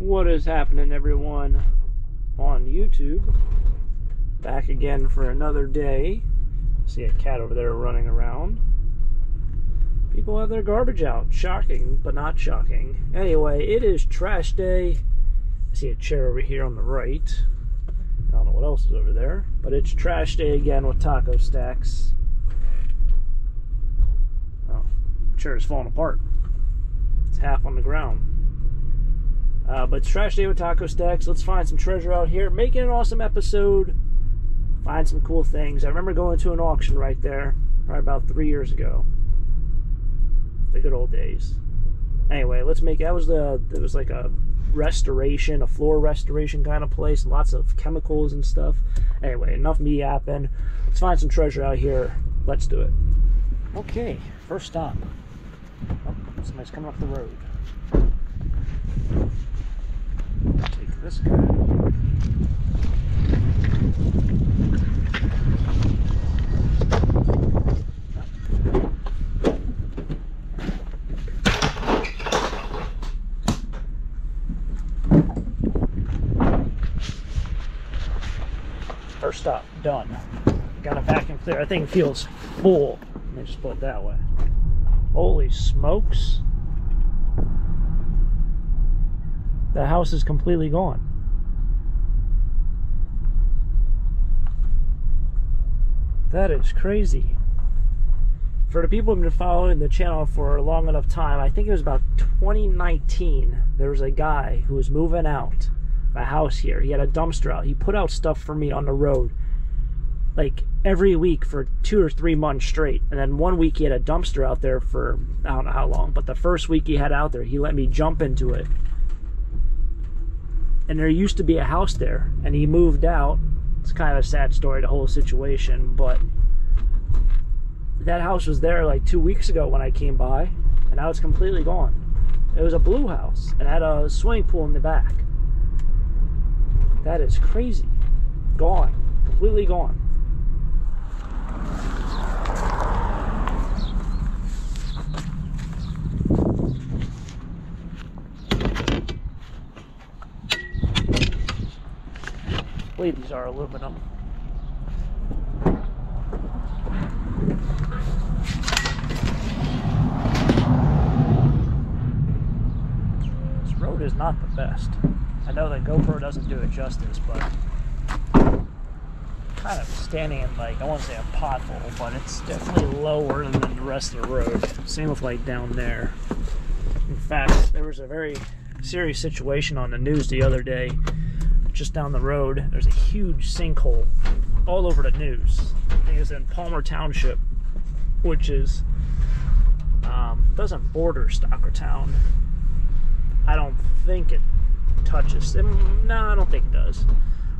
What is happening, everyone, on YouTube? Back again for another day. See a cat over there running around. People have their garbage out. Shocking, but not shocking. Anyway, it is trash day. I see a chair over here on the right. I don't know what else is over there, but it's trash day again with taco stacks. Oh, the chair is falling apart. It's half on the ground. But it's trash day with taco stacks. Let's find some treasure out here. Make it an awesome episode. Find some cool things. I remember going to an auction right there, probably about 3 years ago. The good old days. Anyway, let's make it. It was like a restoration, a floor restoration kind of place. Lots of chemicals and stuff. Anyway, enough me yapping. Let's find some treasure out here. Let's do it. Okay, first stop. Oh, somebody's coming up the road. Take this guy. First stop, done. Got it back and clear. I think it feels full. Let me just put it that way. Holy smokes. The house is completely gone. That is crazy. For the people who've been following the channel for a long enough time, I think it was about 2019, there was a guy who was moving out of a house here. He had a dumpster out. He put out stuff for me on the road like every week for 2 or 3 months straight. And then one week he had a dumpster out there for I don't know how long, but the first week he had out there, he let me jump into it. And there used to be a house there, and he moved out. It's kind of a sad story, the whole situation, but that house was there like 2 weeks ago when I came by, and now it's completely gone. It was a blue house, and had a swimming pool in the back. That is crazy. Gone. Completely gone. I believe these are aluminum. This road is not the best. I know that GoPro doesn't do it justice, but kind of standing in, like, I won't say a pothole, but it's definitely lower than the rest of the road. Same with like down there. In fact, there was a very serious situation on the news the other day. Just down the road, there's a huge sinkhole all over the news. I think it's in Palmer Township, which is doesn't border STOCKERTOWN. I don't think it touches. No, I don't think it does.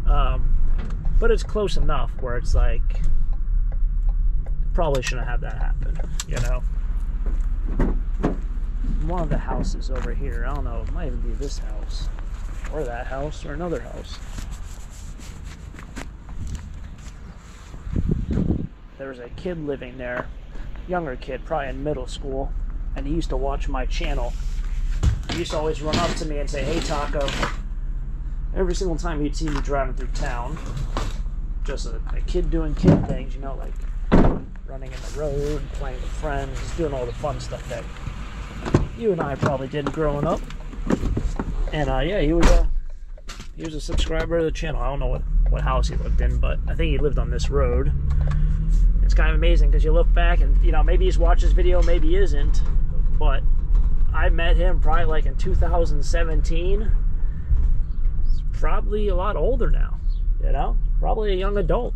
But it's close enough where it's like probably shouldn't have that happen. You know, one of the houses over here. I don't know. It might even be this house. Or that house, or another house. There was a kid living there, younger kid, probably in middle school, and he used to watch my channel. He used to always run up to me and say, "Hey, Taco." Every single time he'd see me driving through town, just a kid doing kid things, you know, like running in the road, playing with friends, just doing all the fun stuff that you and I probably did growing up. And yeah, he was a subscriber to the channel. I don't know what house he lived in, but I think he lived on this road. It's kind of amazing because you look back and, you know, maybe he's watched this video, maybe he isn't, but I met him probably like in 2017. He's probably a lot older now, you know, probably a young adult.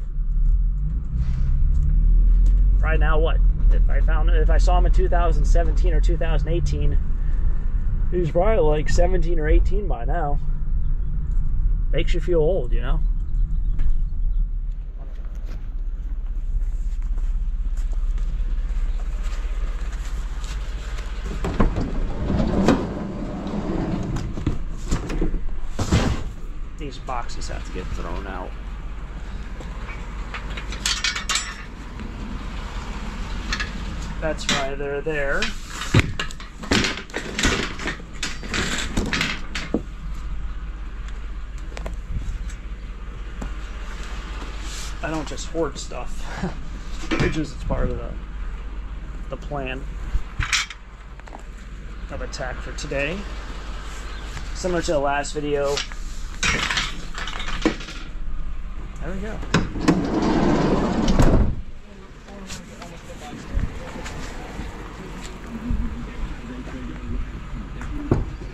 Right now, what? If I saw him in 2017 or 2018. He's probably like 17 or 18 by now. Makes you feel old, you know? These boxes have to get thrown out. That's why they're there. I don't just hoard stuff. Bridges, it's part of the plan of attack for today. Similar to the last video. There we go.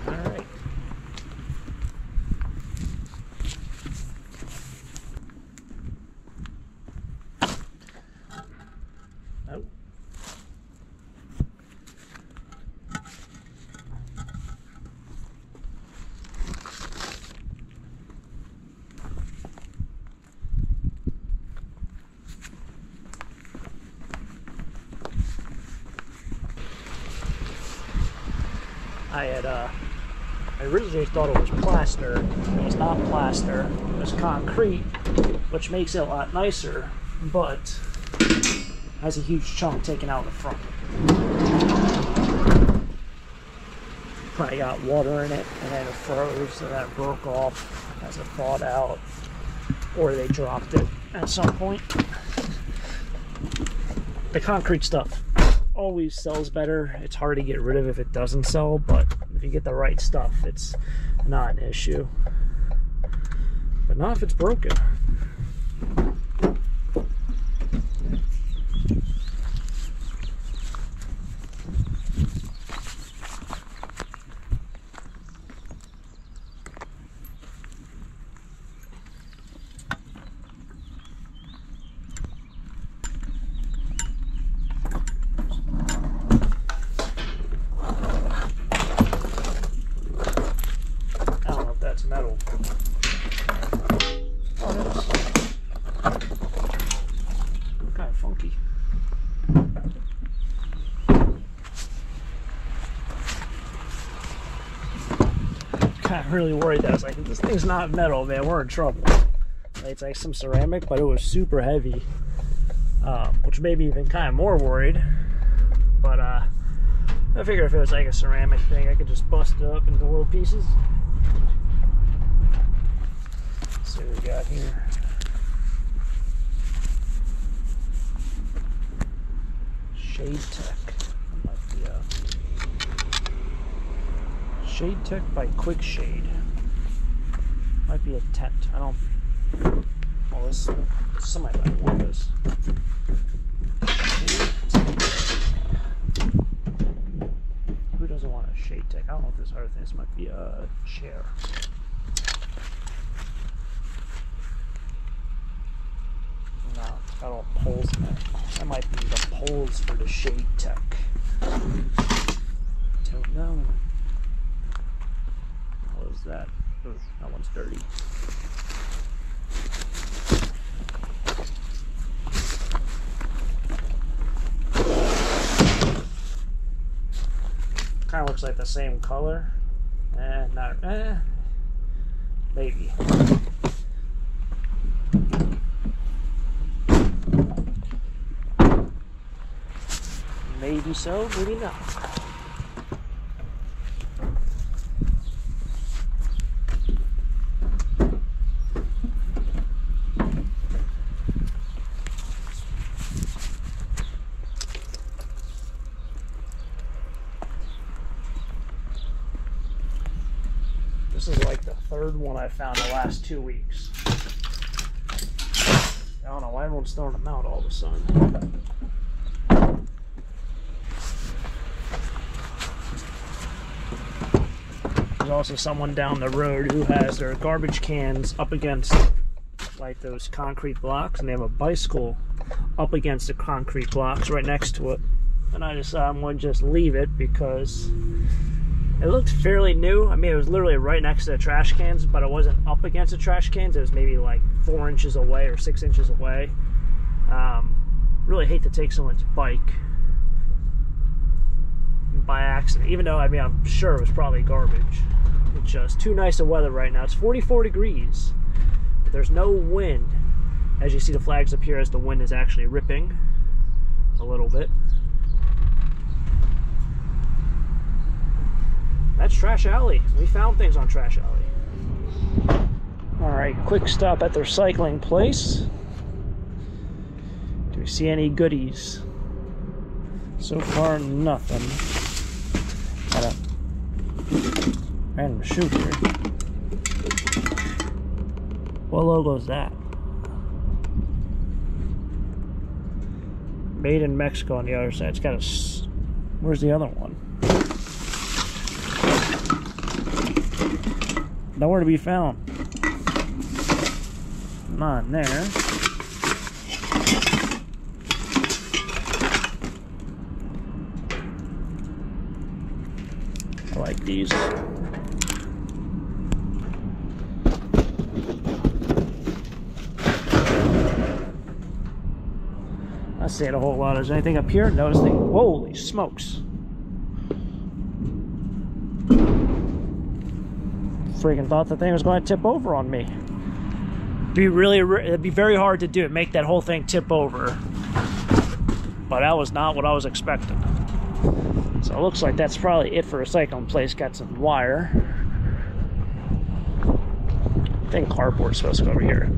Alright. Oh. I originally thought it was plaster. It was not plaster. It was concrete, which makes it a lot nicer, but has a huge chunk taken out the front. Probably got water in it, and then it froze, and that broke off as it thawed out, or they dropped it at some point. The concrete stuff always sells better. It's hard to get rid of if it doesn't sell, but if you get the right stuff, it's not an issue. But not if it's broken. Metal. Oh, that's kind of funky. Kind of really worried that I was like, if this thing's not metal, man, we're in trouble. It's like some ceramic, but it was super heavy, which made me even kind of more worried. But I figured if it was like a ceramic thing, I could just bust it up into little pieces. Let's see what we got here. Shade Tech. That might be Shade Tech by Quick Shade. Might be a tent. I don't. Well, this somebody might want this. Who doesn't want a Shade Tech? I don't know if this other thing. This might be a chair. No, it's got all poles in it. That might be the poles for the Shade Tech. Don't know. What is that? Ooh, that one's dirty. Kind of looks like the same color. Maybe. Maybe so, maybe not. This is like the third one I found in the last 2 weeks. I don't know why everyone's throwing them out all of a sudden. There's also someone down the road who has their garbage cans up against like those concrete blocks, and they have a bicycle up against the concrete blocks right next to it. And I decided I'm going to just leave it because it looked fairly new. I mean, it was literally right next to the trash cans, but it wasn't up against the trash cans. It was maybe like 4 inches away or 6 inches away. Really hate to take someone's bike by accident, even though, I mean, I'm sure it was probably garbage. It's just too nice of weather right now. It's 44 degrees. There's no wind. As you see the flags up here, as the wind is actually ripping a little bit. That's Trash Alley. We found things on Trash Alley. Alright, quick stop at the recycling place. we see any goodies? So far, nothing. Got a random shoe here. What logo is that? Made in Mexico on the other side. It's got a... Where's the other one? Nowhere to be found. Not in there. I like these. Not seeing a whole lot. Is there anything up here? Notice the... Holy smokes. Freaking thought the thing was going to tip over on me. It'd be very hard to do it, make that whole thing tip over. But that was not what I was expecting. So it looks like that's probably it for a recycling place. Got some wire. I think cardboard's supposed to go over here.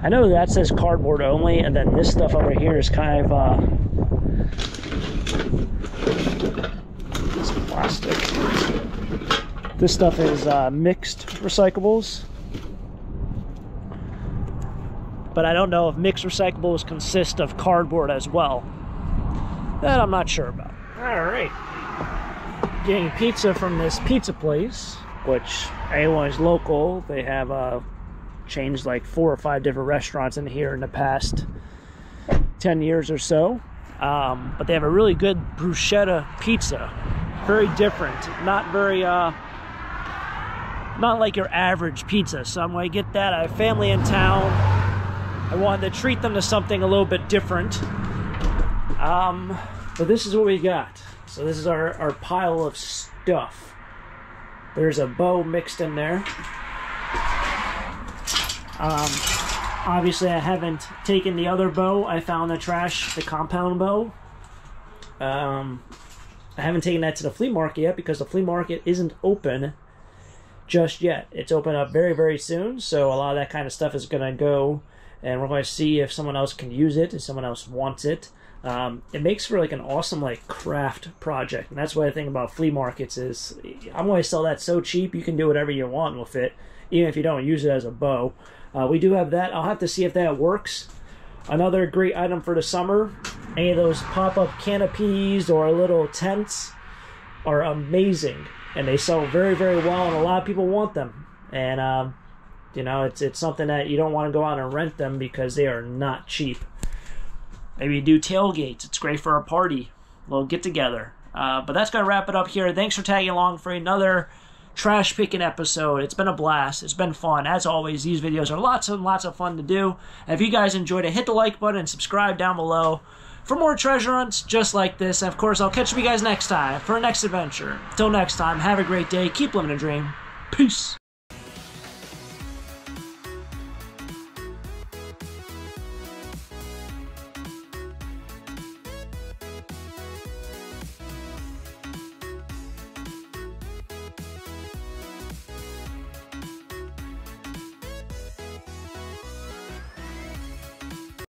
I know that says cardboard only, and then this stuff over here is kind of it's plastic. This stuff is mixed recyclables, but I don't know if mixed recyclables consist of cardboard as well. That I'm not sure about. All right, getting pizza from this pizza place, which A1 is local. They have changed like 4 or 5 different restaurants in here in the past 10 years or so. But they have a really good bruschetta pizza. Very different, not very, not like your average pizza. So I'm gonna get that. I have family in town. I wanted to treat them to something a little bit different. But this is what we got. So this is our pile of stuff. There's a bow mixed in there. Obviously I haven't taken the other bow I found in the trash, the compound bow. I haven't taken that to the flea market yet because the flea market isn't open just yet. It's open up very, very soon, so a lot of that kind of stuff is going to go, and we're going to see if someone else can use it, if someone else wants it. It makes for like an awesome like craft project, and that's what I think about flea markets is I'm going to sell that so cheap you can do whatever you want with it, even if you don't use it as a bow. We do have that. I'll have to see if that works. Another great item for the summer, any of those pop-up canopies or little tents are amazing, and they sell very, very well, and a lot of people want them. And you know, it's something that you don't want to go out and rent them because they are not cheap. Maybe do tailgates. It's great for a party, a little get-together. But that's going to wrap it up here. Thanks for tagging along for another trash picking episode. It's been a blast. It's been fun. As always, these videos are lots and lots of fun to do. And if you guys enjoyed it, hit the like button and subscribe down below for more treasure hunts just like this. And of course, I'll catch you guys next time for our next adventure. Till next time, have a great day. Keep living a dream. Peace.